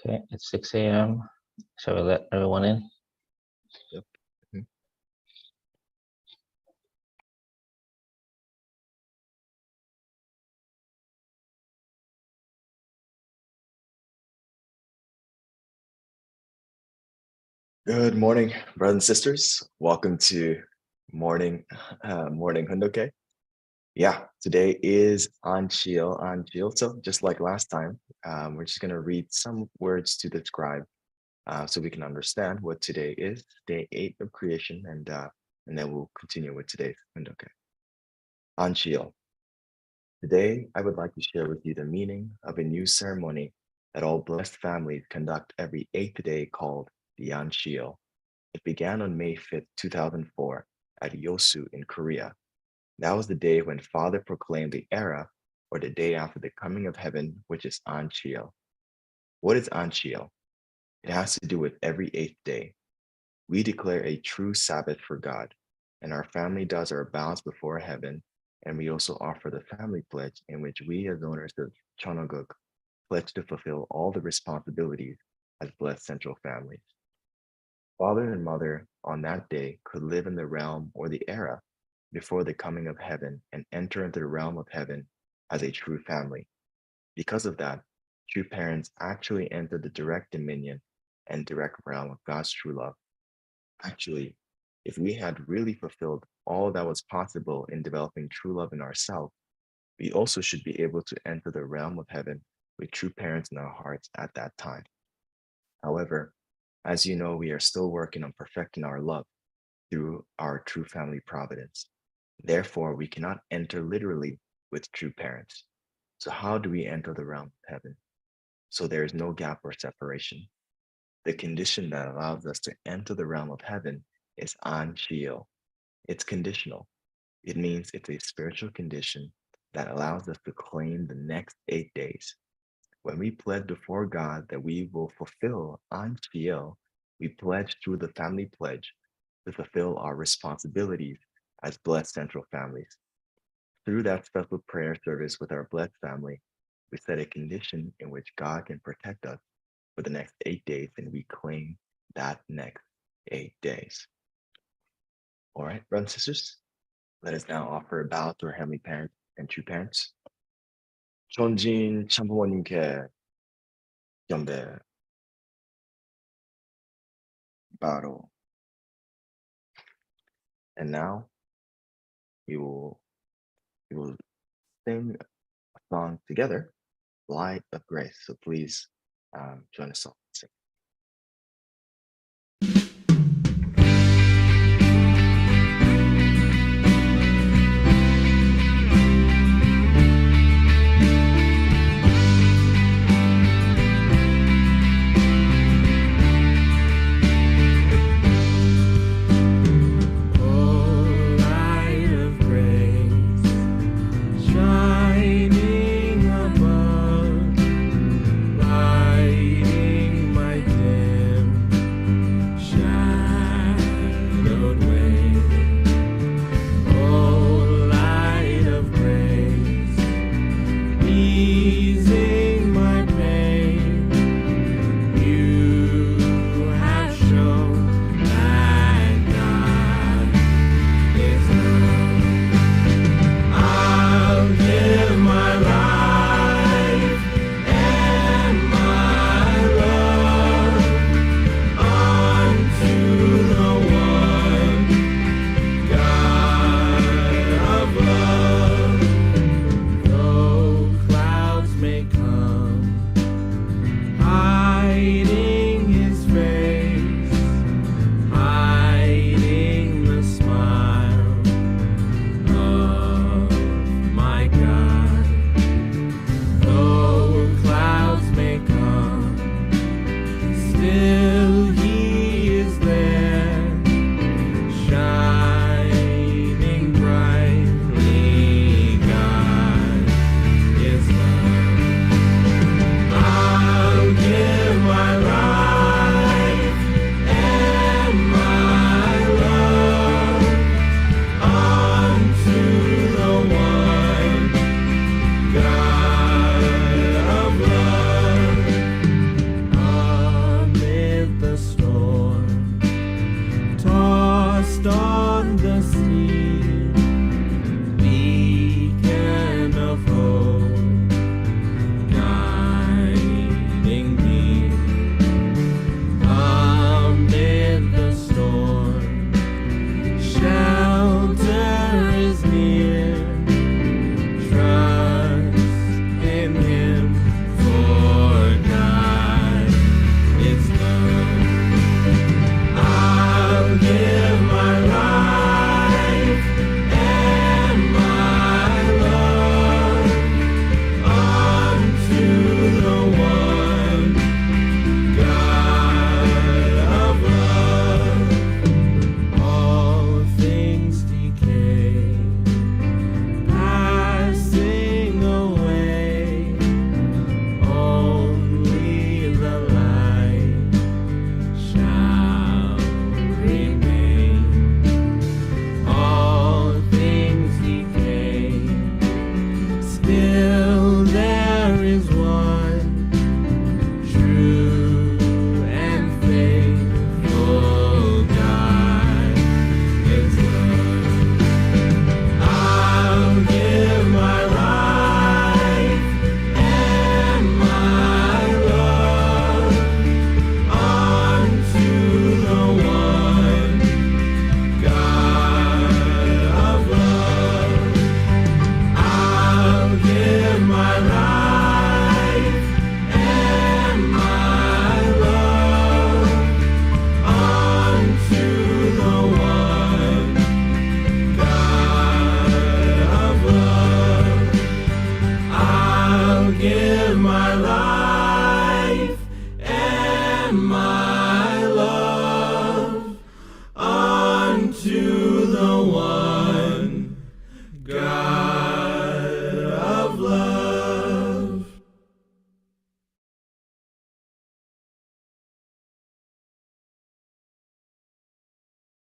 Okay, it's 6 a.m. Shall we let everyone in? Yep. Mhm. Good morning, brothers and sisters. Welcome to morning Hundoke. Yeah, today is on chill. So just like last time, we're just gonna read some words to describe, so we can understand what today is, day 8 of creation, and then we'll continue with today's Hundoke. On chill. Today, I would like to share with you the meaning of a new ceremony that all blessed families conduct every 8th day called the Anshil. It began on May 5th, 2004 at Yosu in Korea. That was the day when Father proclaimed the era, or the day after the coming of heaven, which is Anshil. What is Anshil? It has to do with every 8th day. We declare a true Sabbath for God, and our family does our vows before heaven, and we also offer the family pledge in which we as owners of Chonoguk pledge to fulfill all the responsibilities as blessed central families. Father and mother on that day could live in the realm or the era before the coming of heaven and enter into the realm of heaven as a true family. Because of that, true parents actually enter the direct dominion and direct realm of God's true love. Actually, if we had really fulfilled all that was possible in developing true love in ourselves, we also should be able to enter the realm of heaven with true parents in our hearts at that time. However, as you know, we are still working on perfecting our love through our true family providence. Therefore, we cannot enter literally with true parents. So how do we enter the realm of heaven? So there is no gap or separation. The condition that allows us to enter the realm of heaven is anshio. It's conditional. It means it's a spiritual condition that allows us to claim the next 8 days. When we pledge before God that we will fulfill anshio, we pledge through the family pledge to fulfill our responsibilities as blessed central families. Through that special prayer service with our blessed family, we set a condition in which God can protect us for the next 8 days, and we claim that next 8 days. All right, brothers and sisters, let us now offer a bow to our heavenly parents and true parents. 존진 참부모님께 경배 바로. And now we will sing a song together, Light of Grace. So please join us all. Sing. Shining above, lighting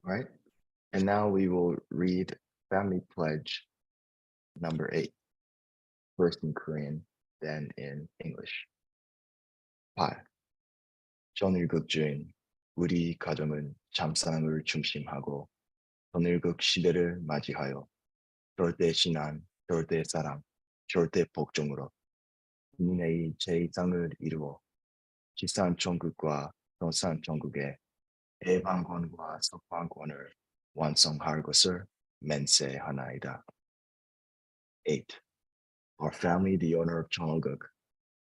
right? And now we will read Family Pledge number 8, first in Korean, then in English. 8. 전일국 주인, 우리 가정은 잠상을 중심하고 전일국 시대를 맞이하여 절대 신앙, 절대 사랑, 절대 복종으로 국민의 제2상을 이루어 지상 천국과 도산 천국의 해방권과 석방권을 완성할 것을 맹세하나이다. 8. Our family, the owner of Chonoguk,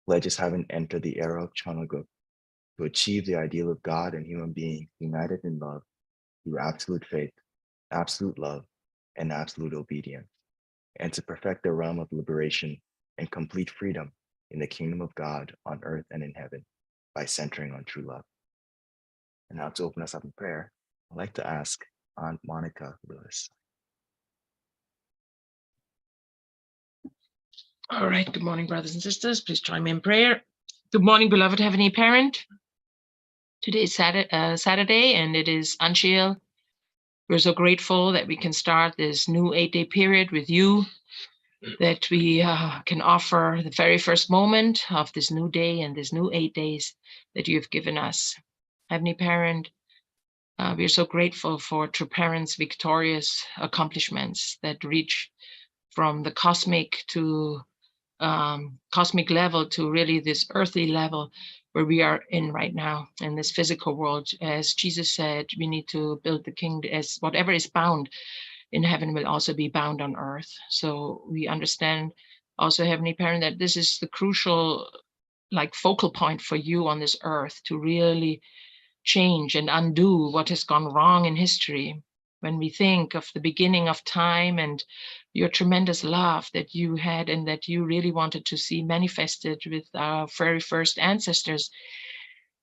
pledges having entered the era of Chonoguk to achieve the ideal of God and human beings united in love through absolute faith, absolute love, and absolute obedience, and to perfect the realm of liberation and complete freedom in the kingdom of God on earth and in heaven by centering on true love. And now to open us up in prayer, I'd like to ask Aunt Monica Lewis. All right. Good morning, brothers and sisters. Please join me in prayer. Good morning, beloved Heavenly Parent. Today is Saturday, and it is Anshil. We're so grateful that we can start this new 8-day period with you, that we can offer the very first moment of this new day and this new 8 days that you have given us. Heavenly Parent, we're so grateful for True Parents' victorious accomplishments that reach from the cosmic level to really this earthly level where we are in right now in this physical world. As Jesus said, we need to build the kingdom, as whatever is bound in heaven will also be bound on earth. So we understand also, Heavenly Parent, that this is the crucial focal point for you on this earth to really change and undo what has gone wrong in history. When we think of the beginning of time and your tremendous love that you had and that you really wanted to see manifested with our very first ancestors,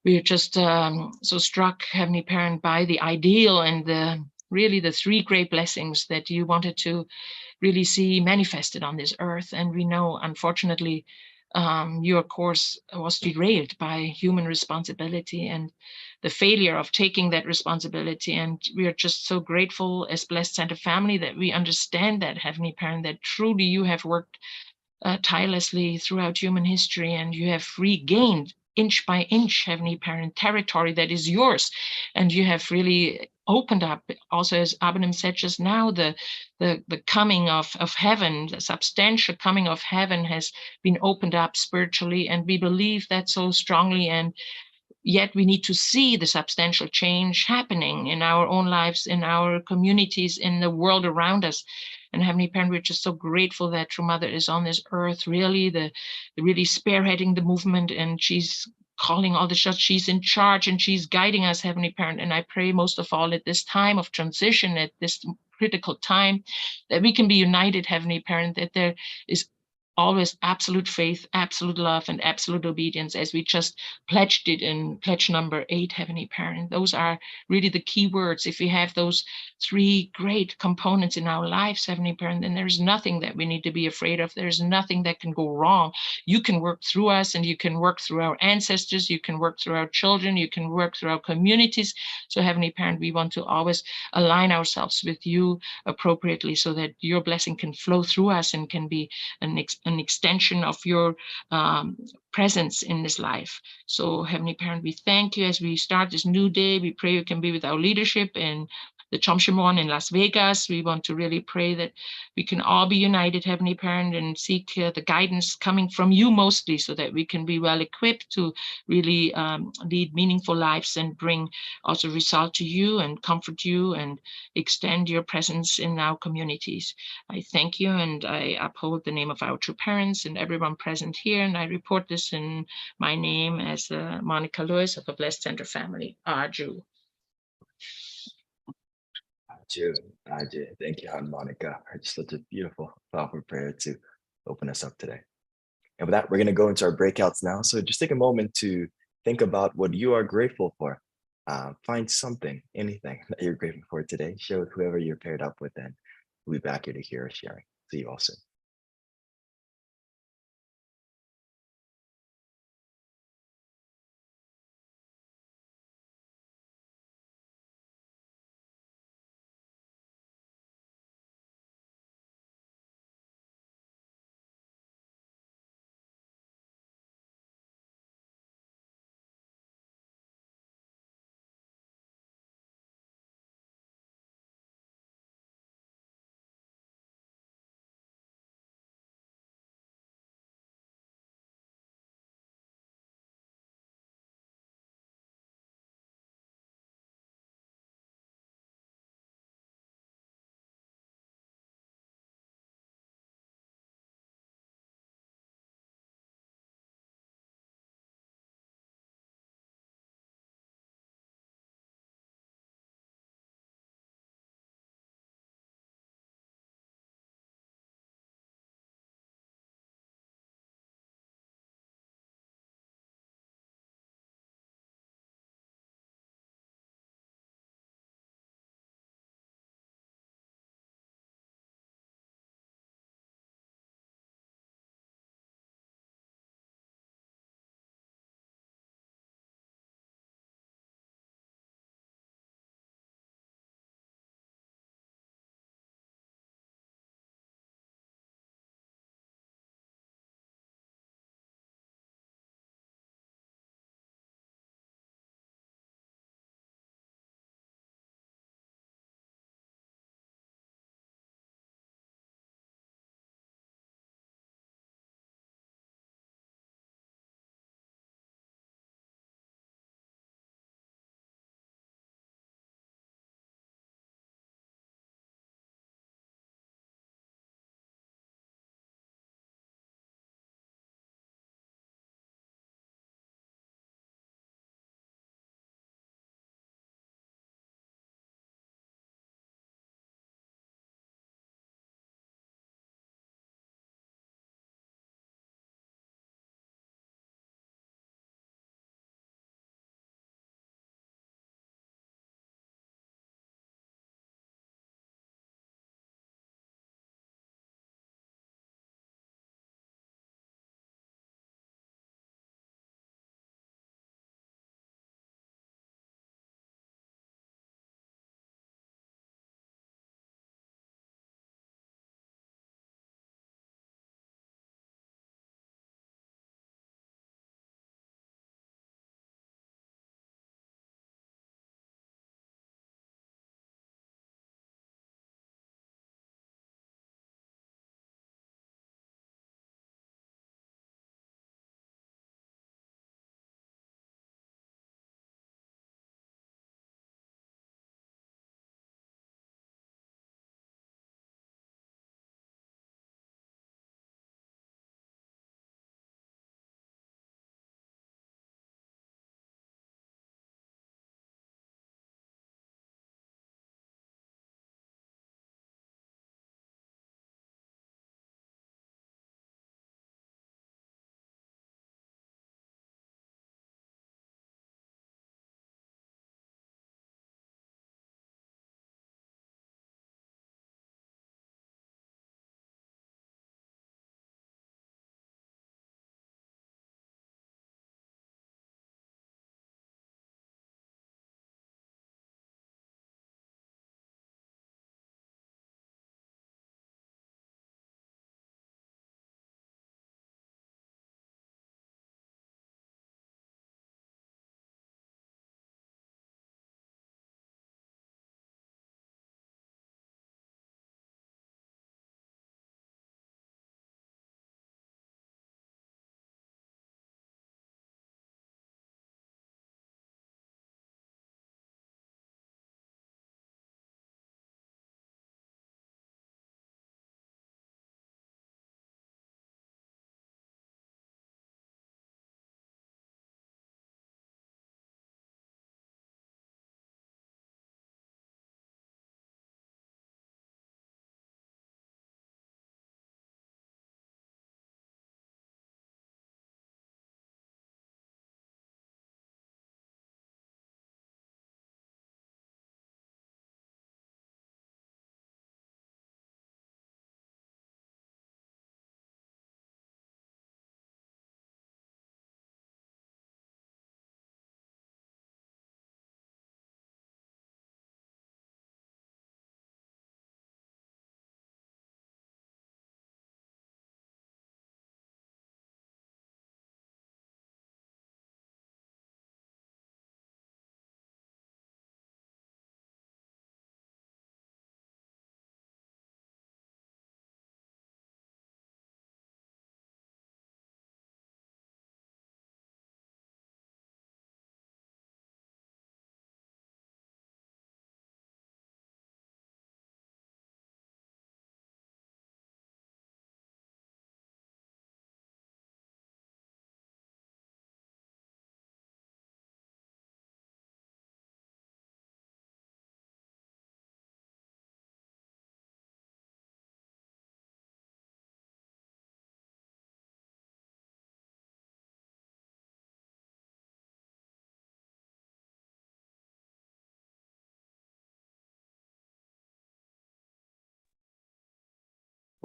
we are just so struck, Heavenly Parent, by the ideal and the three great blessings that you wanted to really see manifested on this earth. And we know, unfortunately, your course was derailed by human responsibility and the failure of taking that responsibility. And we are just so grateful as Blessed Center family that we understand that, Heavenly Parent, that truly you have worked tirelessly throughout human history, and you have regained inch by inch, Heavenly Parent, territory that is yours. And you have really opened up, also as Abinam said just now, the coming of heaven, the substantial coming of heaven has been opened up spiritually. And we believe that so strongly. And yet we need to see the substantial change happening in our own lives, in our communities, in the world around us. And Heavenly Parent, we're just so grateful that True Mother is on this earth, really spearheading the movement, and she's calling all the shots. She's in charge and she's guiding us, Heavenly Parent. And I pray most of all at this time of transition, at this critical time, that we can be united, Heavenly Parent, that there is always absolute faith, absolute love, and absolute obedience, as we just pledged it in pledge number 8, Heavenly Parent. Those are really the key words. If we have those 3 great components in our lives, Heavenly Parent, then there's nothing that we need to be afraid of. There's nothing that can go wrong. You can work through us, and you can work through our ancestors. You can work through our children. You can work through our communities. So, Heavenly Parent, we want to always align ourselves with you appropriately so that your blessing can flow through us and can be an extension of your presence in this life. So, Heavenly Parent, we thank you as we start this new day. We pray you can be with our leadership in the Chomshimon in Las Vegas. We want to really pray that we can all be united, Heavenly Parent, and seek the guidance coming from you mostly, so that we can be well equipped to really lead meaningful lives and bring also result to you and comfort you and extend your presence in our communities. I thank you, and I uphold the name of our True Parents and everyone present here. And I report this in my name as Monica Lewis of the Blessed Center family, Arju. Thank you, Aunt Monica. It's such a beautiful, powerful prayer to open us up today. And with that, we're going to go into our breakouts now. So just take a moment to think about what you are grateful for. Find something, anything that you're grateful for today. Share with whoever you're paired up with, and we'll be back here to hear us sharing. See you all soon.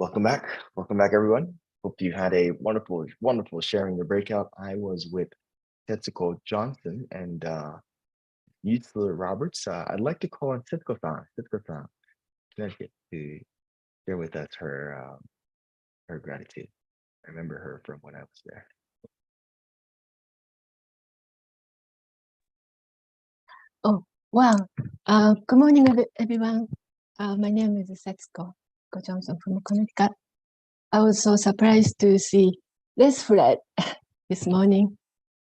Welcome back. Welcome back, everyone. Hope you had a wonderful, wonderful sharing your breakout. I was with Tetsuko Johnson and Yusler Roberts. I'd like to call on Tetsuko-san, Connecticut, to share with us her her gratitude. I remember her from when I was there. Oh, wow. Good morning, everyone. My name is Setsuko Johnson from Connecticut. I was so surprised to see this flag this morning.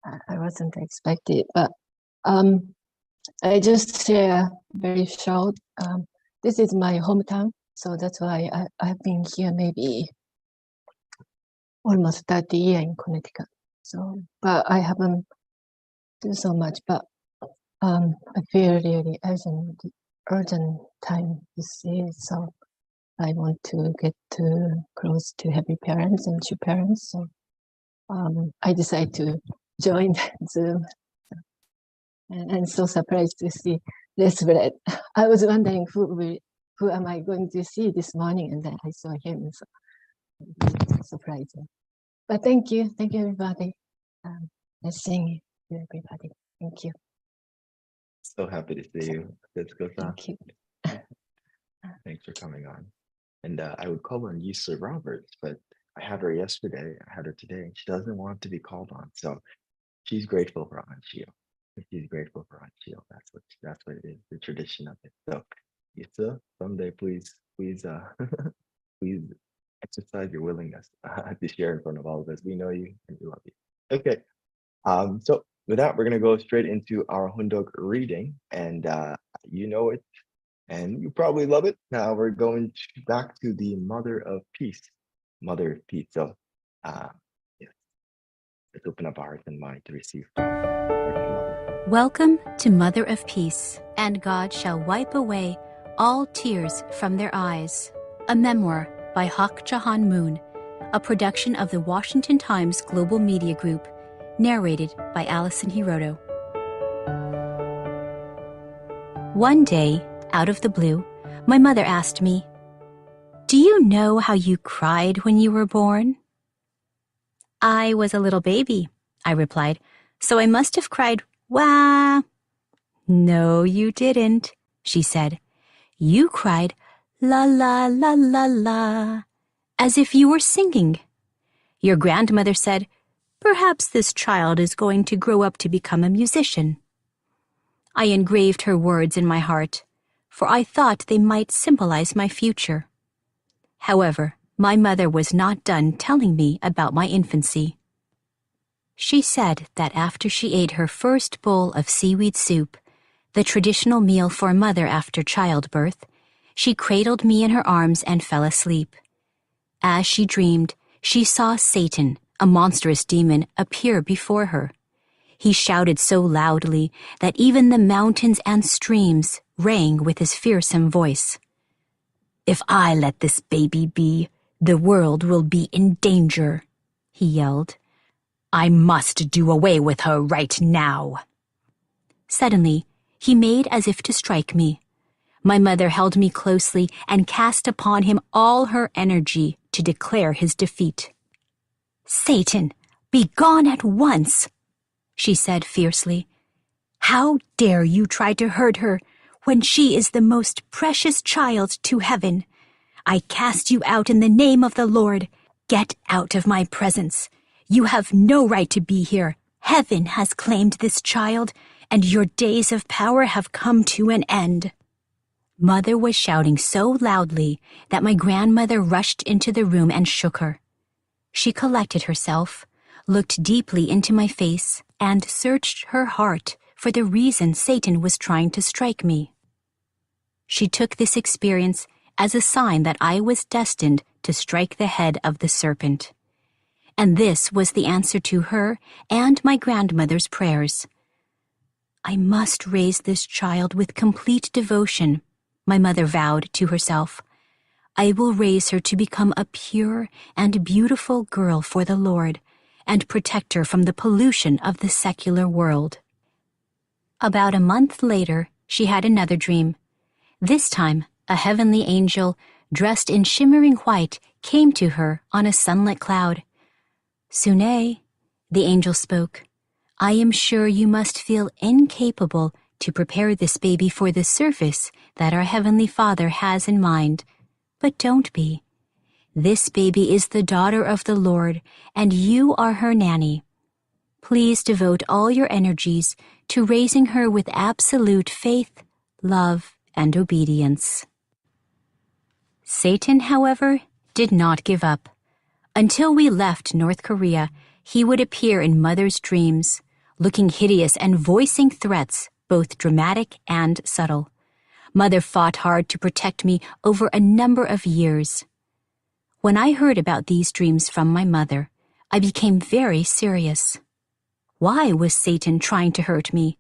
I wasn't expected, but I just share very short. This is my hometown, so that's why I've been here maybe almost 30 years in Connecticut. So, but I haven't do so much, but I feel really urgent time to see it. So I want to get close to happy parents and true parents. So I decided to join Zoom. And I'm so surprised to see this red. I was wondering who am I going to see this morning, and then I saw him. So it's surprising. But thank you everybody. Nice seeing you everybody. Thank you. So happy to see you, Tetsuko-san. Thank you. Thanks for coming on. And I would call on Yusler Roberts, but I had her yesterday, I had her today, and she doesn't want to be called on. So she's grateful for Anshio. She's grateful for Anshio. That's what it is, the tradition of it. So Yusler, someday please please exercise your willingness to share in front of all of us. We know you and we love you. Okay. So with that, we're gonna go straight into our Hundok reading, and you know it, and you probably love it. Now we're going back to the Mother of Peace. Mother of Peace. So yes, let's open up our hearts and mind to receive. Welcome to Mother of Peace, and God shall wipe away all tears from their eyes. A memoir by Hak Jahan Moon, a production of the Washington Times Global Media Group, narrated by Alison Hiroto. One day, out of the blue, my mother asked me, "Do you know how you cried when you were born?" "I was a little baby," I replied, "so I must have cried, wah." "No, you didn't," she said. "You cried, la la la la la, as if you were singing. Your grandmother said, 'Perhaps this child is going to grow up to become a musician.' I engraved her words in my heart, for I thought they might symbolize my future. However, my mother was not done telling me about my infancy. She said that after she ate her first bowl of seaweed soup, the traditional meal for a mother after childbirth, she cradled me in her arms and fell asleep. As she dreamed, she saw Satan, a monstrous demon, appear before her. He shouted so loudly that even the mountains and streams rang with his fearsome voice. "If I let this baby be, the world will be in danger," he yelled. "I must do away with her right now." Suddenly, he made as if to strike me. My mother held me closely and cast upon him all her energy to declare his defeat. "Satan, be gone at once," she said fiercely. "How dare you try to hurt her when she is the most precious child to heaven? I cast you out in the name of the Lord. Get out of my presence. You have no right to be here. Heaven has claimed this child, and your days of power have come to an end." Mother was shouting so loudly that my grandmother rushed into the room and shook her. She collected herself, looked deeply into my face, and searched her heart for the reason Satan was trying to strike me. She took this experience as a sign that I was destined to strike the head of the serpent. And this was the answer to her and my grandmother's prayers. "I must raise this child with complete devotion," my mother vowed to herself. "I will raise her to become a pure and beautiful girl for the Lord and protect her from the pollution of the secular world." About a month later, she had another dream. This time, a heavenly angel, dressed in shimmering white, came to her on a sunlit cloud. "Sune," the angel spoke, "I am sure you must feel incapable to prepare this baby for the service that our Heavenly Father has in mind. But don't be. This baby is the daughter of the Lord, and you are her nanny. Please devote all your energies to raising her with absolute faith, love, and obedience." Satan, however, did not give up. Until we left North Korea, he would appear in Mother's dreams, looking hideous and voicing threats, both dramatic and subtle. Mother fought hard to protect me over a number of years. When I heard about these dreams from my mother, I became very serious. Why was Satan trying to hurt me?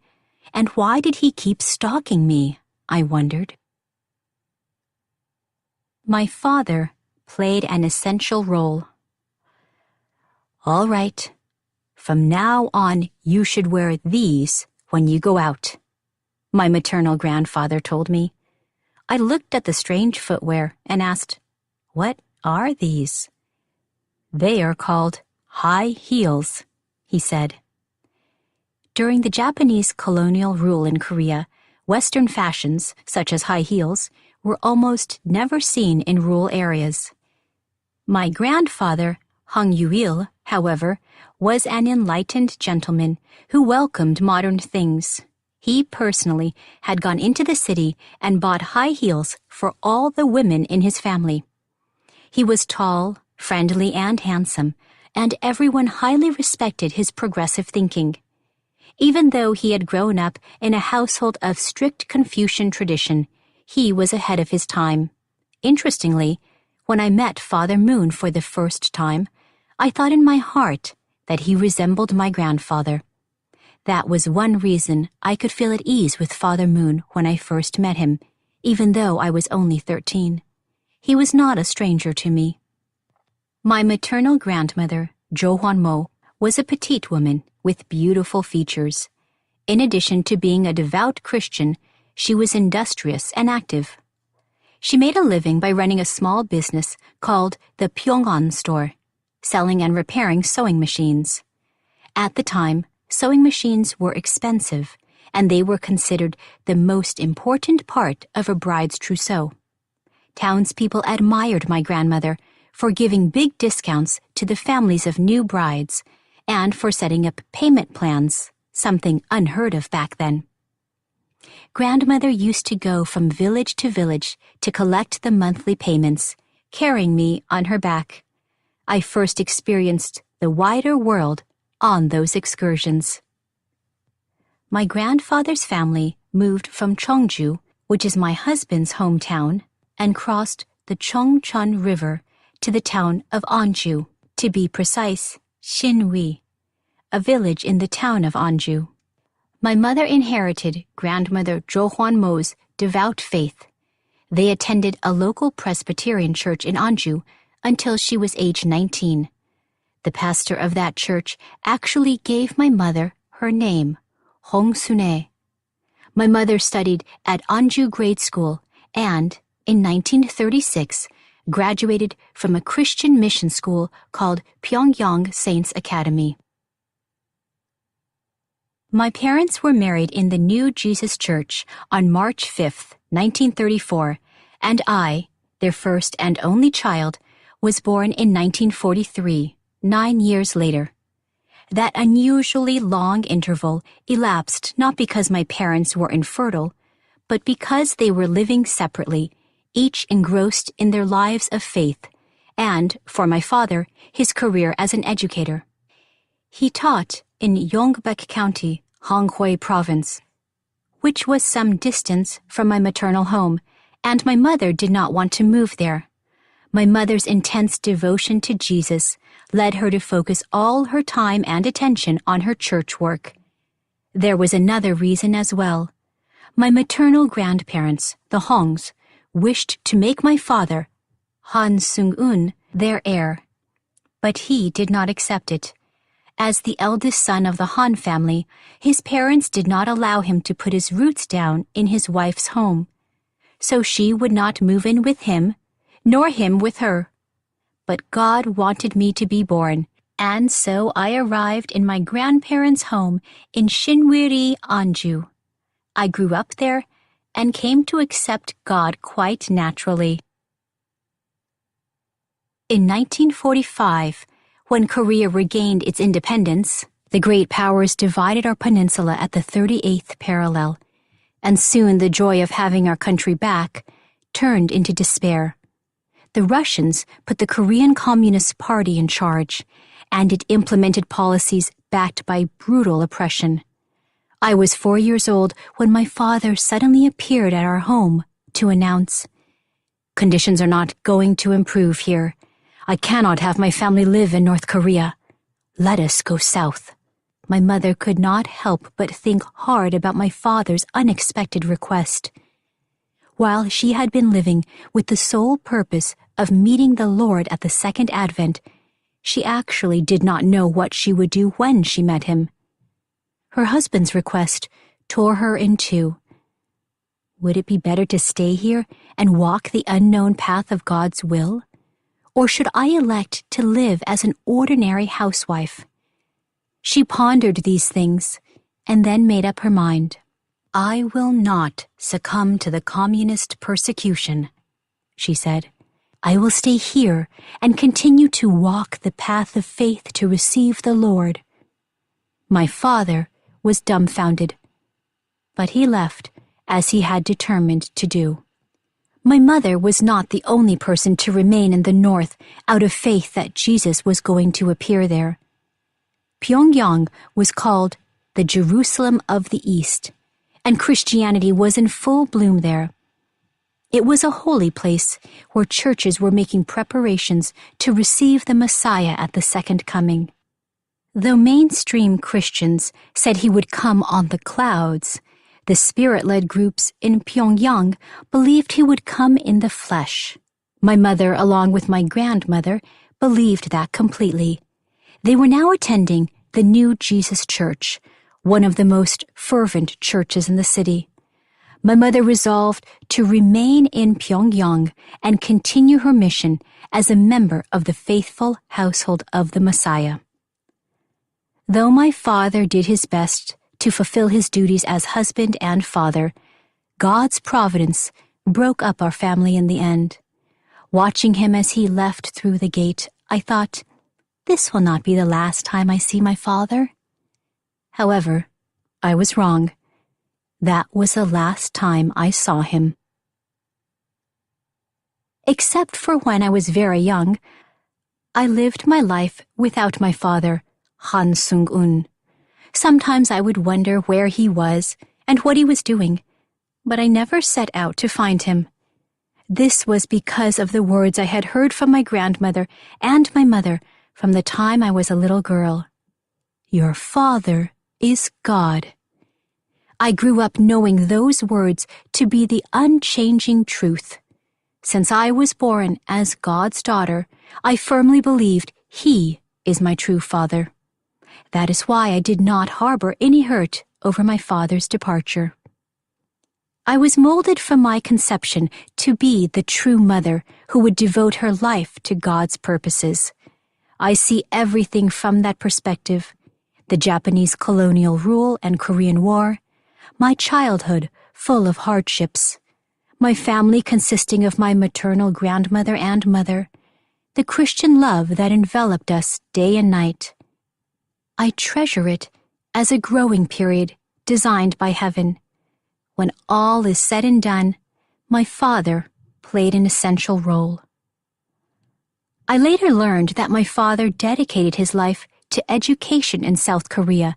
And why did he keep stalking me? I wondered. My father played an essential role. "All right, from now on you should wear these when you go out," my maternal grandfather told me. I looked at the strange footwear and asked, "What are these?" "They are called high heels," he said. During the Japanese colonial rule in Korea, Western fashions, such as high heels, were almost never seen in rural areas. My grandfather, Hung Yuil, however, was an enlightened gentleman who welcomed modern things. He personally had gone into the city and bought high heels for all the women in his family. He was tall, friendly, and handsome, and everyone highly respected his progressive thinking. Even though he had grown up in a household of strict Confucian tradition, he was ahead of his time. Interestingly, when I met Father Moon for the first time, I thought in my heart that he resembled my grandfather. That was one reason I could feel at ease with Father Moon when I first met him, even though I was only 13. He was not a stranger to me. My maternal grandmother, Jo Hwan Mo, was a petite woman with beautiful features. In addition to being a devout Christian, she was industrious and active. She made a living by running a small business called the Pyongan store, selling and repairing sewing machines. At the time, sewing machines were expensive, and they were considered the most important part of a bride's trousseau. Townspeople admired my grandmother for giving big discounts to the families of new brides and for setting up payment plans, something unheard of back then. Grandmother used to go from village to village to collect the monthly payments, carrying me on her back. I first experienced the wider world on those excursions. My grandfather's family moved from Cheongju, which is my husband's hometown, and crossed the Cheongchon River to the town of Anju, to be precise, Shinwi, a village in the town of Anju. My mother inherited grandmother Jo Hwan Mo's devout faith. They attended a local Presbyterian church in Anju until she was age 19. The pastor of that church actually gave my mother her name, Hong Sune. My mother studied at Anju Grade School and, in 1936, graduated from a Christian mission school called Pyongyang Saints Academy. My parents were married in the New Jesus Church on March 5, 1934, and I, their first and only child, was born in 1943, 9 years later. That unusually long interval elapsed not because my parents were infertile, but because they were living separately, each engrossed in their lives of faith, and, for my father, his career as an educator. He taught in Yongbuk County, Honghui Province, which was some distance from my maternal home, and my mother did not want to move there. My mother's intense devotion to Jesus led her to focus all her time and attention on her church work. There was another reason as well. My maternal grandparents, the Hongs, wished to make my father, Han Sung-un, their heir, but he did not accept it. As the eldest son of the Han family, his parents did not allow him to put his roots down in his wife's home. So she would not move in with him, nor him with her. but God wanted me to be born, and so I arrived in my grandparents' home in Shinwiri, Anju. I grew up there and came to accept God quite naturally. In 1945, when Korea regained its independence, the great powers divided our peninsula at the 38th parallel, and soon the joy of having our country back turned into despair. The Russians put the Korean Communist Party in charge, and it implemented policies backed by brutal oppression. I was 4 years old when my father suddenly appeared at our home to announce, "Conditions are not going to improve here. I cannot have my family live in North Korea. Let us go south." My mother could not help but think hard about my father's unexpected request. While she had been living with the sole purpose of meeting the Lord at the second advent, she actually did not know what she would do when she met him. Her husband's request tore her in two. Would it be better to stay here and walk the unknown path of God's will? Or should I elect to live as an ordinary housewife? She pondered these things and then made up her mind. "I will not succumb to the communist persecution," she said. "I will stay here and continue to walk the path of faith to receive the Lord." My father was dumbfounded, but he left as he had determined to do. My mother was not the only person to remain in the north out of faith that Jesus was going to appear there. Pyongyang was called the Jerusalem of the East, and Christianity was in full bloom there. It was a holy place where churches were making preparations to receive the Messiah at the second coming. Though mainstream Christians said he would come on the clouds, the spirit-led groups in Pyongyang believed he would come in the flesh. My mother, along with my grandmother, believed that completely. They were now attending the New Jesus Church, one of the most fervent churches in the city. My mother resolved to remain in Pyongyang and continue her mission as a member of the faithful household of the Messiah. Though my father did his best to fulfill his duties as husband and father, God's providence broke up our family in the end. Watching him as he left through the gate, I thought, this will not be the last time I see my father. However, I was wrong. That was the last time I saw him. Except for when I was very young, I lived my life without my father, Han Sung-un. Sometimes I would wonder where he was and what he was doing, but I never set out to find him. This was because of the words I had heard from my grandmother and my mother from the time I was a little girl. Your father is God. I grew up knowing those words to be the unchanging truth. Since I was born as God's daughter, I firmly believed He is my true father. That is why I did not harbor any hurt over my father's departure. I was molded from my conception to be the true mother who would devote her life to God's purposes. I see everything from that perspective: the Japanese colonial rule and Korean War, my childhood full of hardships, my family consisting of my maternal grandmother and mother, the Christian love that enveloped us day and night. I treasure it as a growing period designed by heaven. When all is said and done, my father played an essential role. I later learned that my father dedicated his life to education in South Korea,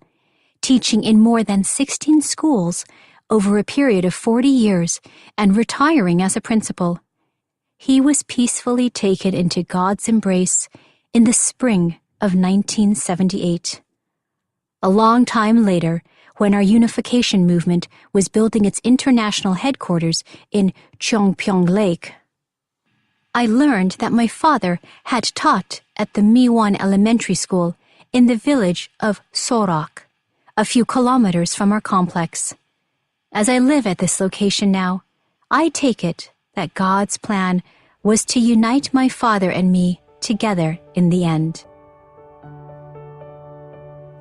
teaching in more than 16 schools over a period of 40 years and retiring as a principal. He was peacefully taken into God's embrace in the spring of 1978. A long time later, when our unification movement was building its international headquarters in Cheongpyeong Lake, I learned that my father had taught at the Miwon Elementary School in the village of Sorok, a few kilometers from our complex. As I live at this location now, I take it that God's plan was to unite my father and me together in the end.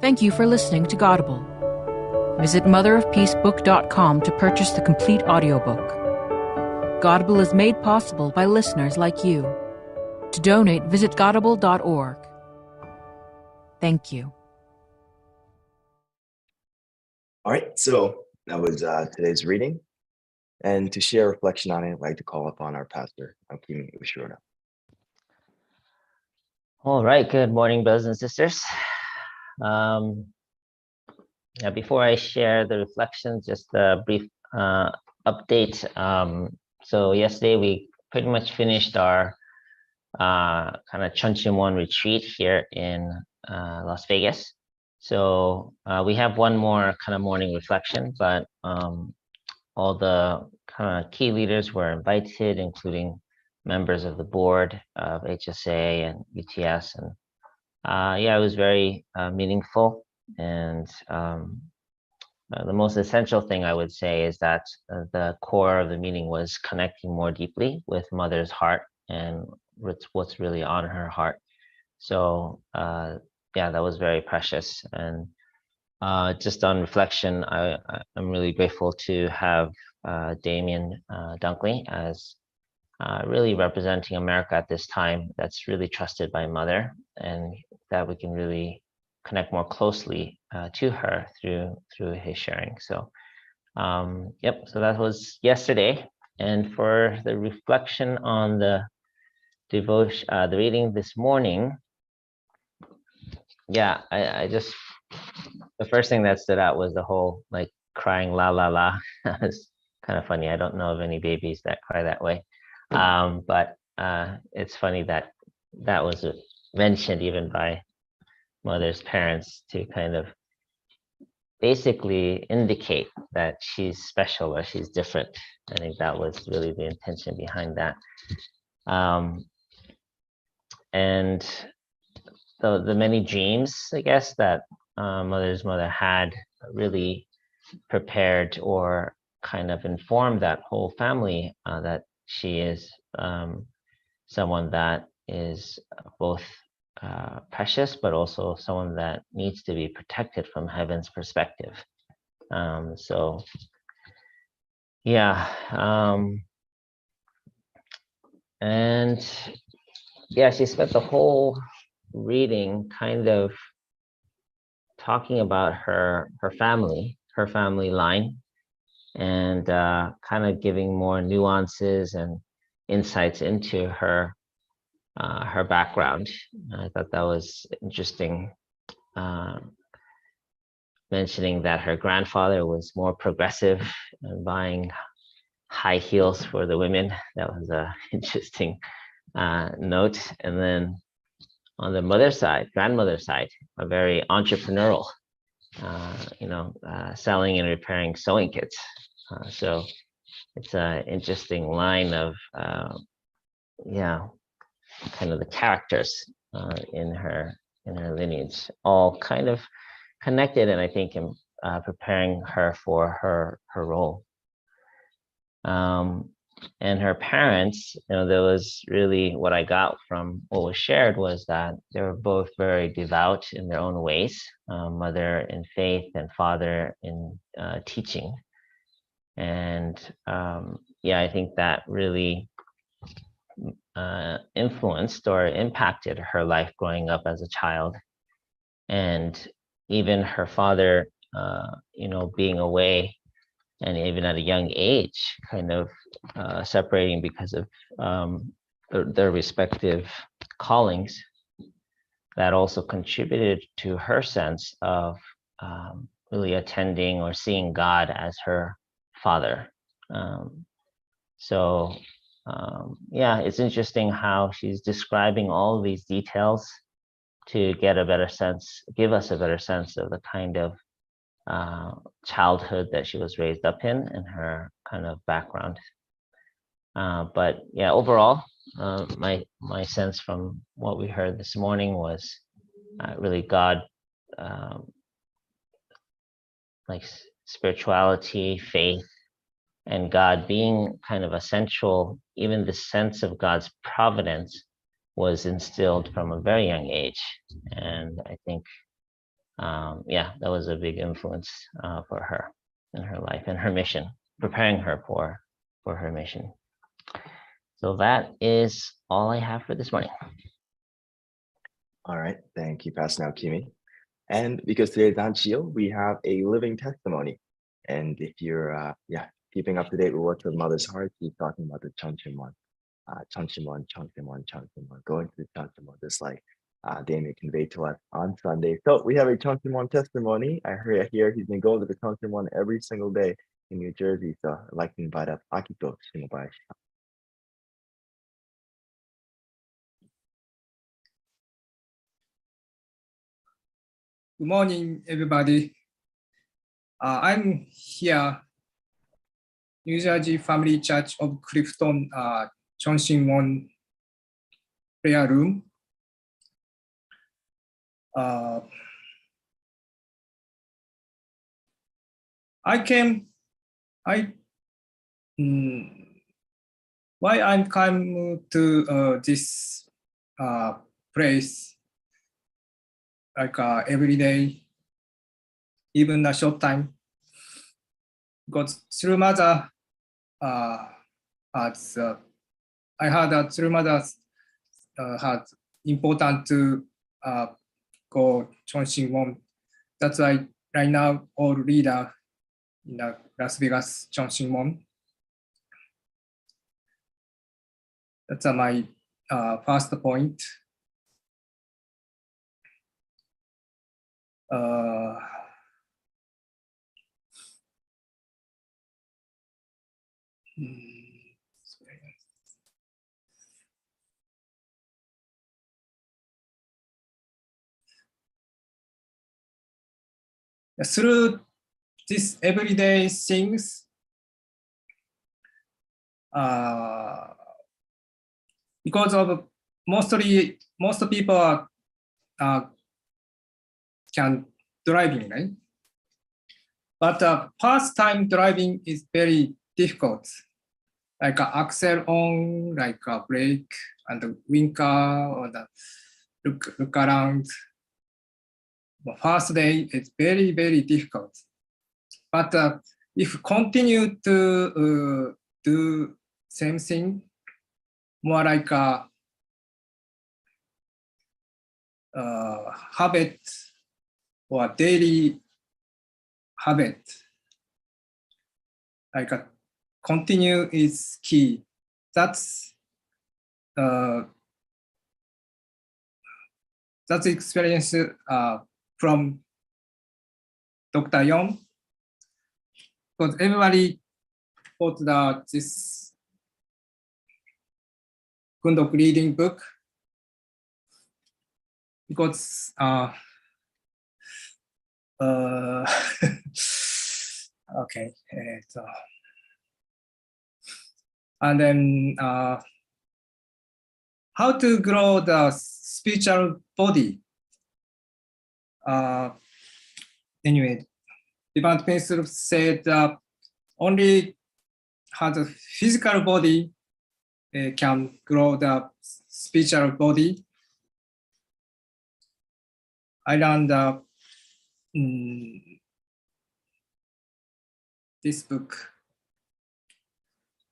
Thank you for listening to Godable. Visit motherofpeacebook.com to purchase the complete audiobook. Godable is made possible by listeners like you. To donate, visit godable.org. Thank you. All right, so that was today's reading. And to share a reflection on it, I'd like to call upon our pastor, Akim Ushroda. All right, good morning, brothers and sisters. Before I share the reflections, just a brief update. So yesterday we pretty much finished our kind of Chuncheon retreat here in Las Vegas. So we have one more kind of morning reflection, but all the kind of key leaders were invited, including members of the board of HSA and UTS. And yeah, it was very meaningful. And the most essential thing I would say is that the core of the meeting was connecting more deeply with Mother's heart and what's really on her heart. So yeah, that was very precious. And just on reflection, I'm really grateful to have Damien Dunkley as really representing America at this time. That's really trusted by Mother, and that we can really connect more closely to her through his sharing. So yep, so that was yesterday. And for the reflection on the devotion, the reading this morning, yeah, I just, the first thing that stood out was the whole like crying la la la. It's kind of funny. I don't know of any babies that cry that way. But it's funny that that was mentioned even by Mother's parents to kind of basically indicate that she's special or she's different. I think that was really the intention behind that. And the many dreams, I guess, that Mother's mother had really prepared or kind of informed that whole family that she is someone that is both precious, but also someone that needs to be protected from heaven's perspective. So yeah, and yeah, she spent the whole reading kind of talking about her family line, and kind of giving more nuances and insights into her background. I thought that was interesting, mentioning that her grandfather was more progressive and buying high heels for the women. That was an interesting note. And then on the grandmother's side, a very entrepreneurial, selling and repairing sewing kits. So it's an interesting line of, kind of the characters in her lineage, all kind of connected, and I think in preparing her for her role. And her parents, there was really, what I got from what was shared was that they were both very devout in their own ways, mother in faith and father in teaching. And I think that really influenced or impacted her life growing up as a child. And even her father, being away, and even at a young age, kind of separating because of their respective callings, that also contributed to her sense of really attending or seeing God as her father. It's interesting how she's describing all of these details to give us a better sense of the kind of childhood that she was raised up in and her kind of background. But yeah, overall, my sense from what we heard this morning was really God, like spirituality, faith, and God being kind of essential. Even the sense of God's providence was instilled from a very young age. And I think, yeah, that was a big influence for her in her life and her mission, preparing her for her mission. So that is all I have for this morning. All right, thank you, Pastor Naokimi. And because today is Anchil, we have a living testimony. And if you're keeping up to date with what's the mother's heart, he's talking about the Chonchimon, going to the Chonchimon, just like Damien conveyed to us on Sunday. So we have a Chonchimon testimony. I hear he's been going to the Chonchimon every single day in New Jersey. So I'd like to invite up Akito Shimobayashi. Good morning, everybody. I'm here, New Jersey Family Church of Clifton, Chonchimon prayer room. Why I'm come to this place, like every day, even a short time, because through mother, I heard that through mother had important to go Chonchimon. That's why right now all leader in the Las Vegas Chonchimon. That's my first point. Through these everyday things, because of most people can driving, right? But first time driving is very difficult. Like axle on, like a brake and the winker or the look around. The first day it's very, very difficult. But if continue to do same thing, more like a habit or daily habit, like a continue is key. That's experience from Dr. Yon, because everybody bought this Kundok reading book, because okay, so, and then how to grow the spiritual body. Anyway, Devant Pencil said only how the physical body can grow the spiritual body. I learned this book.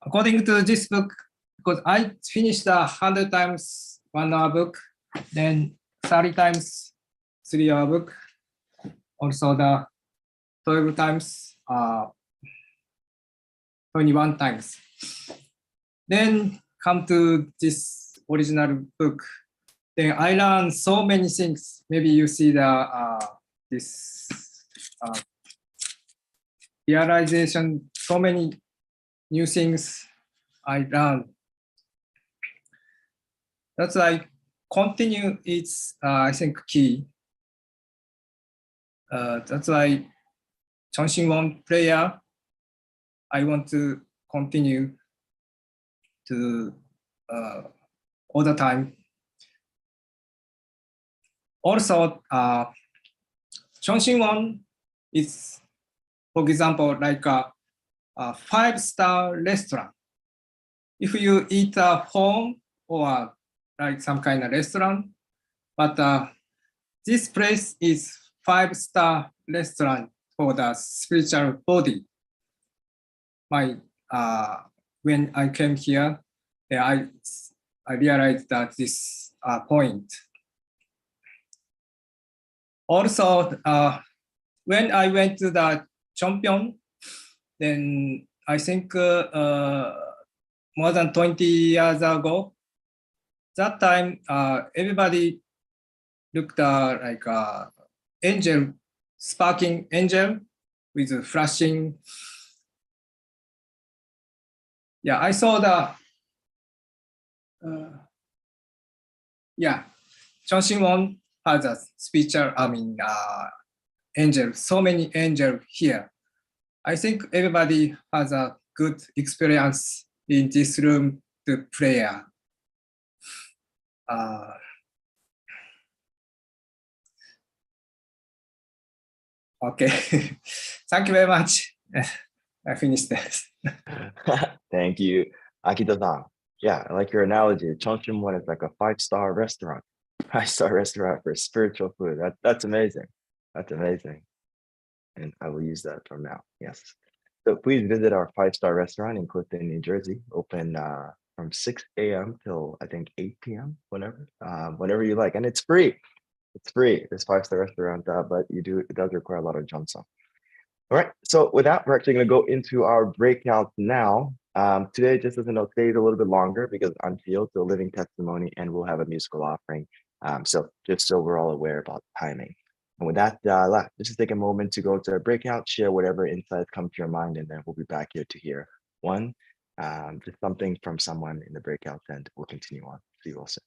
According to this book, because I finished 100 times 1 hour book, then 30 times 3 hour book, also the 12 times 21 times. Then come to this original book. Then I learned so many things. Maybe you see the this realization, so many new things I learned. That's like continue is I think key. That's why Chonchimon prayer, I want to continue to all the time. Also, Chonchimon is, for example, like a 5-star restaurant. If you eat at home or like some kind of restaurant, but this place is 5-star restaurant for the spiritual body. My when I came here, I realized that this point. Also, when I went to the Chongpyeong, then I think more than 20 years ago, that time everybody looked like angel, sparking angel with a flashing. Yeah, I saw the, Chongpyeong has a spiritual, angel, so many angels here. I think everybody has a good experience in this room to prayer. Okay, thank you very much. I finished this. Thank you, Akita-san. Yeah, I like your analogy. Chongqing is like a 5-star restaurant. 5-star restaurant for spiritual food. That's amazing. That's amazing. And I will use that from now. Yes. So please visit our 5-star restaurant in Clifton, New Jersey. Open from 6 a.m. till I think 8 p.m. Whenever you like, and it's free. It's free. This 5-star restaurant, but it does require a lot of jumsum. All right. So with that, we're actually going to go into our breakout now. Today, just as a note, today is a little bit longer because I'm Field, the living testimony, and we'll have a musical offering. So just so we're all aware about timing. And with that, let's just take a moment to go to our breakout, share whatever insights come to your mind, and then we'll be back here to hear just something from someone in the breakout, and we'll continue on. See you all soon.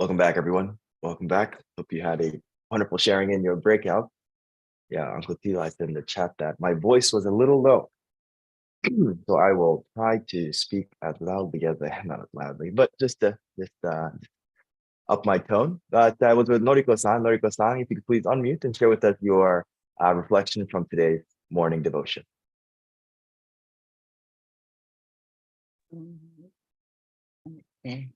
Welcome back, everyone. Welcome back. Hope you had a wonderful sharing in your breakout. Yeah, Uncle Tila, I said in the chat that my voice was a little low. So I will try to speak as loudly as I can, not as loudly, but just up my tone. But I was with Noriko-san. Noriko-san, if you could please unmute and share with us your reflection from today's morning devotion. Okay.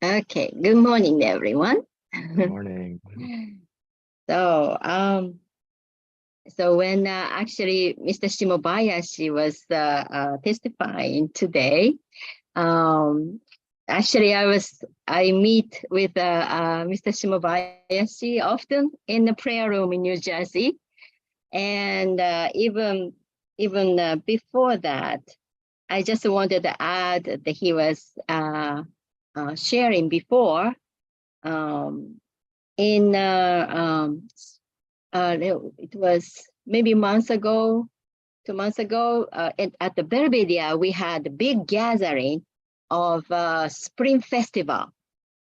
Okay, good morning, everyone. Good morning. So, so when actually Mr. Shimobayashi was testifying today, actually I meet with Mr. Shimobayashi often in the prayer room in New Jersey, and even before that, I just wanted to add that he was sharing before it was maybe 2 months ago, at the Belvedere, we had a big gathering of Spring Festival,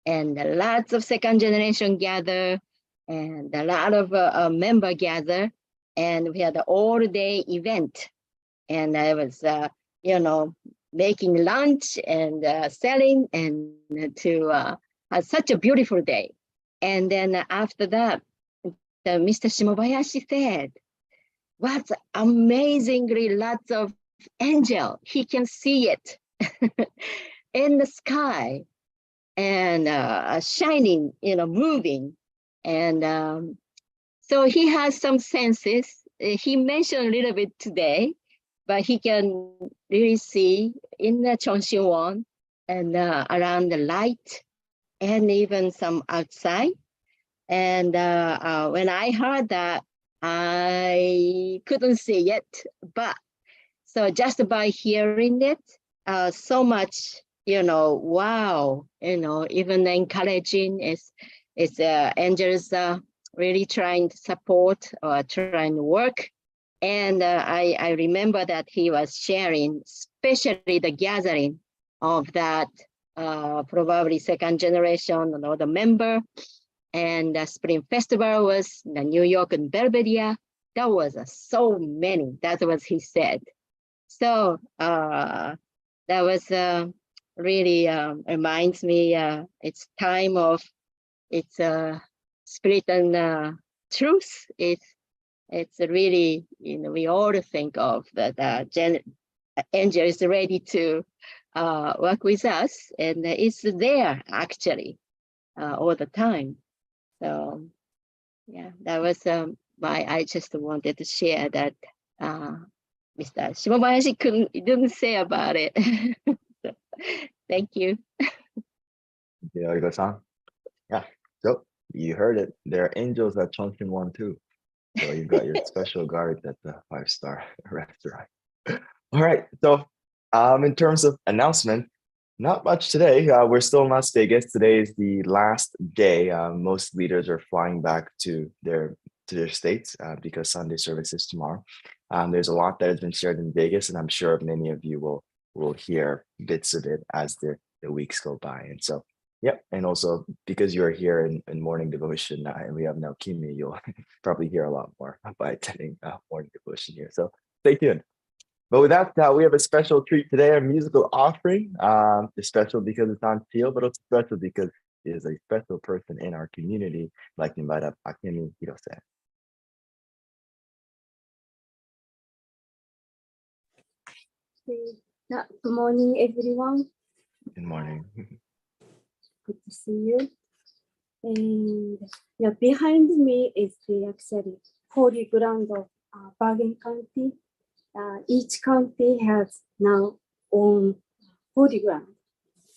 and lots of second generation gather, and a lot of member gather, and we had an all-day event. And I was, making lunch and selling, and to have such a beautiful day. And then after that, Mr. Shimobayashi said, "What's amazingly lots of angel. He can see it in the sky and shining, moving." And so he has some senses. He mentioned a little bit today, but he can really see in the Chonshin-won and around the light, and even some outside. And when I heard that, I couldn't see it, but so just by hearing it, so much, wow, even encouraging is angels really trying to support or trying to work. And I remember that he was sharing, especially the gathering of that probably second generation, the member. And the Spring Festival was the New York and Belvedere. That was so many. That was he said. So that was really reminds me it's time of spirit and truth. It's really, we all think of that angel is ready to work with us, and it's there actually all the time. So yeah, that was why I just wanted to share that Mr. Shimobayashi didn't say about it. So, thank you. Noriko-san. Yeah, so you heard it. There are angels at Chonshin-won too. So you've got your special guards at the 5-star restaurant. All right. So in terms of announcement, not much today. We're still in Las Vegas. Today is the last day. Most leaders are flying back to their states because Sunday service is tomorrow. There's a lot that has been shared in Vegas, and I'm sure many of you will hear bits of it as the weeks go by. And so, yep. And also because you're here in morning devotion and we have now Kimi, you'll probably hear a lot more by attending morning devotion here. So stay tuned. But with that, we have a special treat today, a musical offering. It's special because it's on Teal, but it's special because it is a special person in our community. I'd like to invite up Akemi Hirose. Good morning, everyone. Good morning. Good to see you. And yeah, behind me is the actually holy ground of Bergen County. Each county has now own holy ground,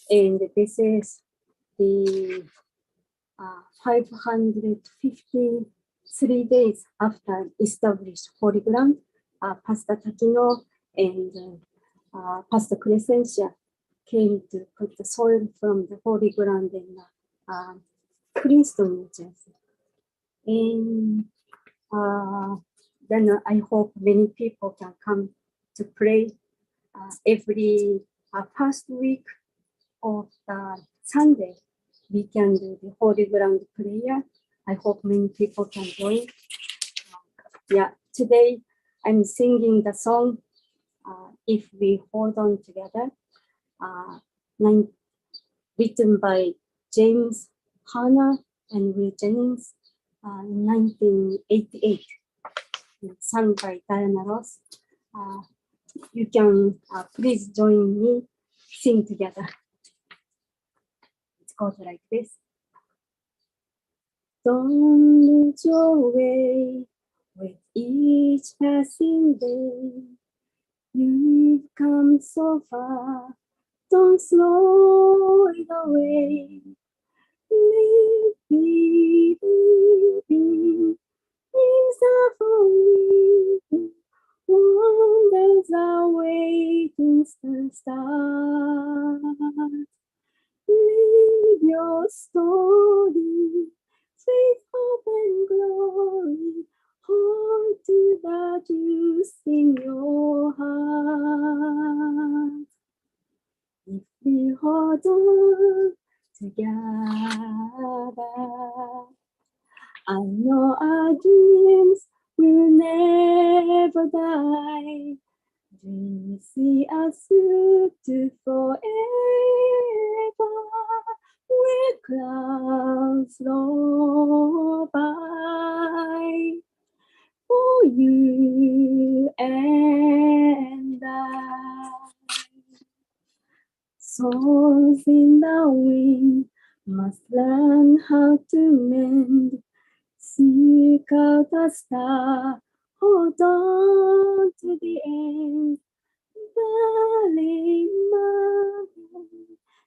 and this is the 553 days after established holy ground. Pastor Takino and Pastor Crescencia came to put the soil from the holy ground in Princeton, New Jersey. And then I hope many people can come to pray every first week of the Sunday, we can do the Holy Ground prayer. I hope many people can join. Yeah, today I'm singing the song, If We Hold On Together, written by James Hanna and Will Jennings in 1988, sung by Diana Ross. You can please join me, sing together. It goes like this. Don't lose your way with each passing day. You've come so far, don't slow it away. Living is a for wonders are waiting to start. Live your story, faith, hope, and glory. Hold to the truth in your heart. If we hold on together, I know our dreams will never die. Dreams see us through to forever, where clouds roll by. For you and I. Souls in the wind must learn how to mend. Seek out a star, hold on to the end. Darling, mother,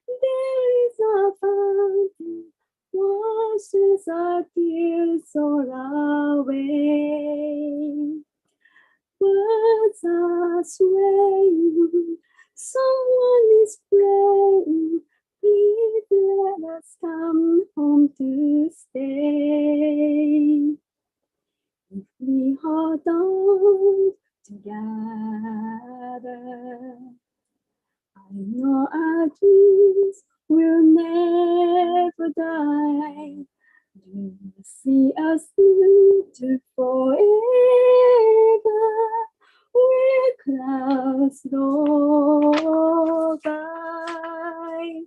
there is a fountain, washes our tears all away. Birds are swaying, someone is praying, please let us come home to stay. If we hold on together, I know our dreams will never die. Dreams see us through to forever, where clouds roll by.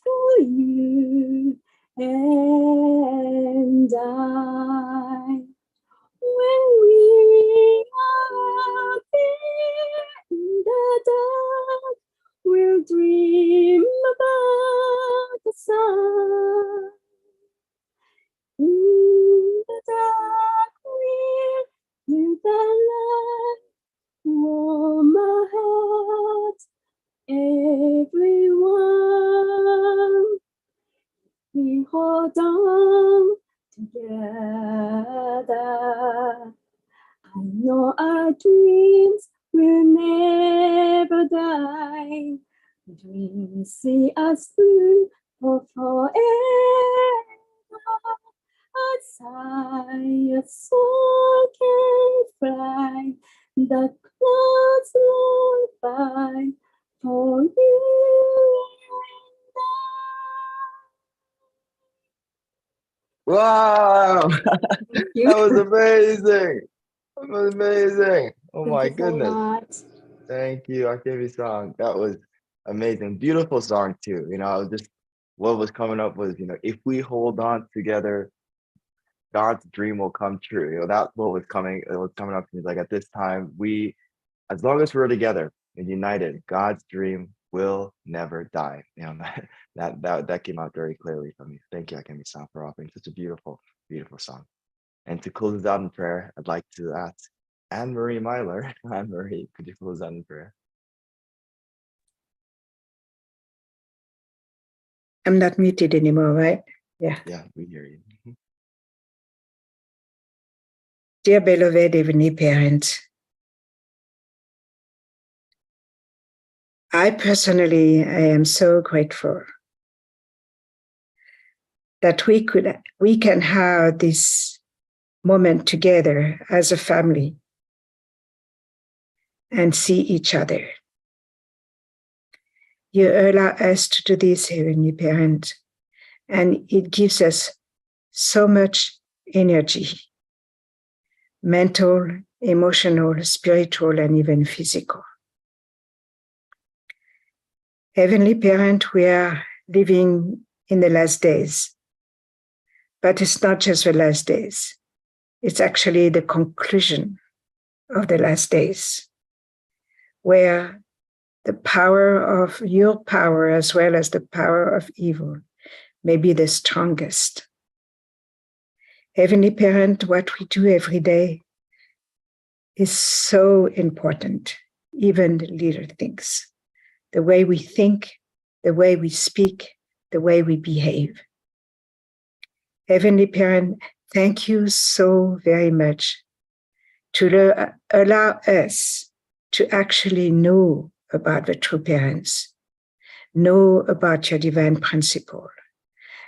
For you and I. When we are there in the dark, we'll dream about the sun. In the dark, we'll feel the light warm our hearts, everyone. We hold on together. I know our dreams will never die. Dreams see us through for forever. Outside a soul can fly, the clouds roll by for you and I. Wow, Thank you. that was amazing. That was amazing. Oh my Thank you so goodness. much. Thank you, Akemi-san. That was amazing. Beautiful song too. I was just, what was coming up was, if we hold on together, God's dream will come true. That's what was coming. It was coming up to me. Like at this time, as long as we're together and united, God's dream will never die. That came out very clearly for me. Thank you, Akemi-san, for offering such a beautiful, beautiful song. And to close us out in prayer, I'd like to ask Anne-Marie Myler. Anne-Marie, could you close out in prayer? I'm not muted anymore, right? Yeah. Yeah, we hear you. Dear beloved Heavenly Parents, I am so grateful that we can have this moment together as a family and see each other You allow us to do this, Heavenly Parent, and it gives us so much energy, mental, emotional, spiritual, and even physical. Heavenly Parent, we are living in the last days, but it's not just the last days. It's actually the conclusion of the last days, where the power of your power as well as the power of evil may be the strongest. Heavenly Parent, what we do every day is so important, even the little things, the way we think, the way we speak, the way we behave. Heavenly Parent, thank you so very much to allow us to actually know about the true parents, know about your divine principle,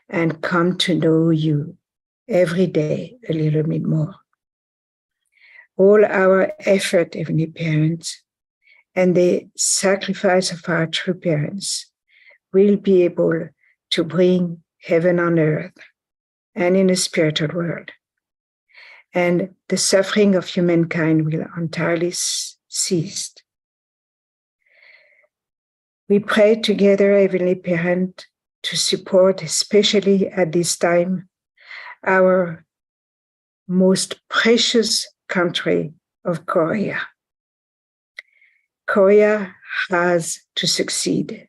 and come to know you every day a little bit more. All our effort, Heavenly Parents, and the sacrifice of our true parents will be able to bring heaven on earth and in the spiritual world. And the suffering of humankind will entirely cease. We pray together, Heavenly Parent, to support, especially at this time, our most precious country of Korea. Korea has to succeed.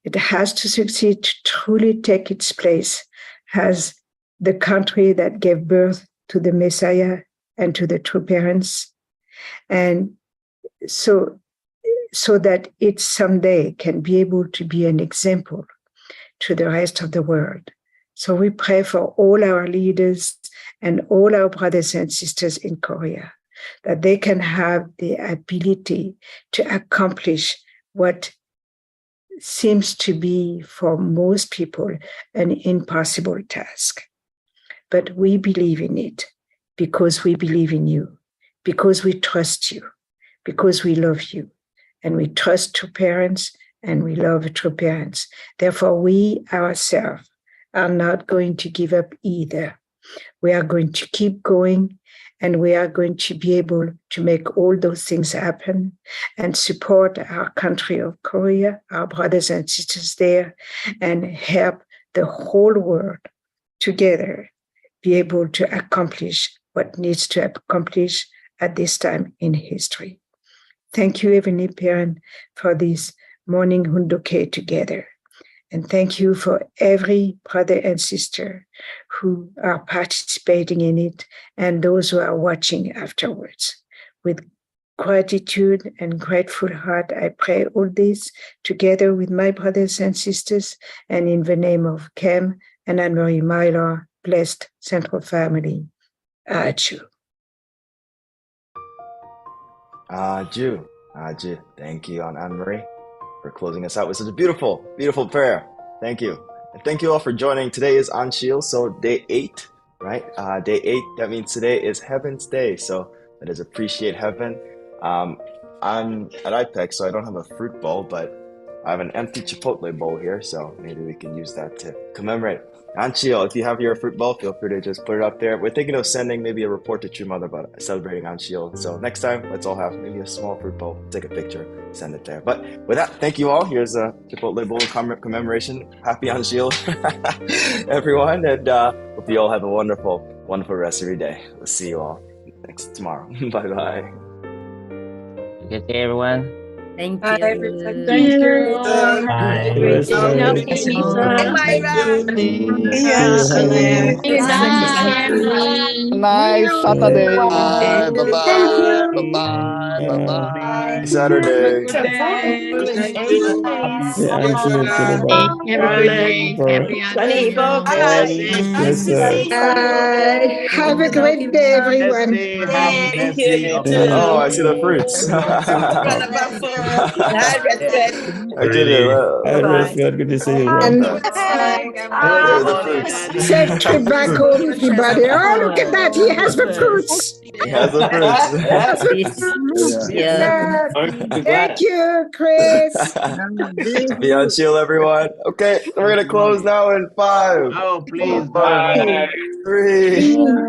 It has to succeed to truly take its place as the country that gave birth to the Messiah and to the true parents. And so that it someday can be able to be an example to the rest of the world. So we pray for all our leaders and all our brothers and sisters in Korea, that they can have the ability to accomplish what seems to be, for most people, an impossible task. But we believe in it because we believe in you, because we trust you, because we love you, and we trust true parents and we love true parents. Therefore, we ourselves are not going to give up either. We are going to keep going, and we are going to be able to make all those things happen and support our country of Korea, our brothers and sisters there, and help the whole world together be able to accomplish what needs to accomplish at this time in history. Thank you, Heavenly Parent, for this morning Hundoke together. And thank you for every brother and sister who are participating in it and those who are watching afterwards. With gratitude and grateful heart, I pray all this together with my brothers and sisters, and in the name of Kem and Anne-Marie Myler, blessed Central Family. Achu. Aju. Thank you, Aunt Anne-Marie, for closing us out with such a beautiful, beautiful prayer. Thank you. And thank you all for joining. Today is Anshil, so day 8, right? Day 8, that means today is Heaven's Day. So that is appreciate heaven. I'm at IPEC, so I don't have a fruit bowl, but I have an empty Chipotle bowl here, so maybe we can use that to commemorate. Anshil, if you have your fruit bowl, feel free to just put it up there. We're thinking of sending maybe a report to True Mother about celebrating Anshil. So next time, let's all have maybe a small fruit bowl, take a picture, send it there. But with that, thank you all. Here's a Chipotle bowl commemoration. Happy Anshil, everyone, and hope you all have a wonderful, wonderful rest of your day. We'll see you all tomorrow. Bye-bye. Good day, everyone. Thank Bye, you. everyone. Thank you. Bye. Great day. Nice Saturday. Bye. Thank you. Bye. Bye. Happy Saturday. Good day. Bye. Have a great day, everyone. Oh, I see the fruits. I did it. Good to see you. And There are the fruits. safe trip back home, everybody. Oh, look at that. He has the fruits. He has the fruits. Yeah. Thank you, Chris. Be on chill, everyone. Okay, we're gonna close now in 5, Oh, please. 4, 3.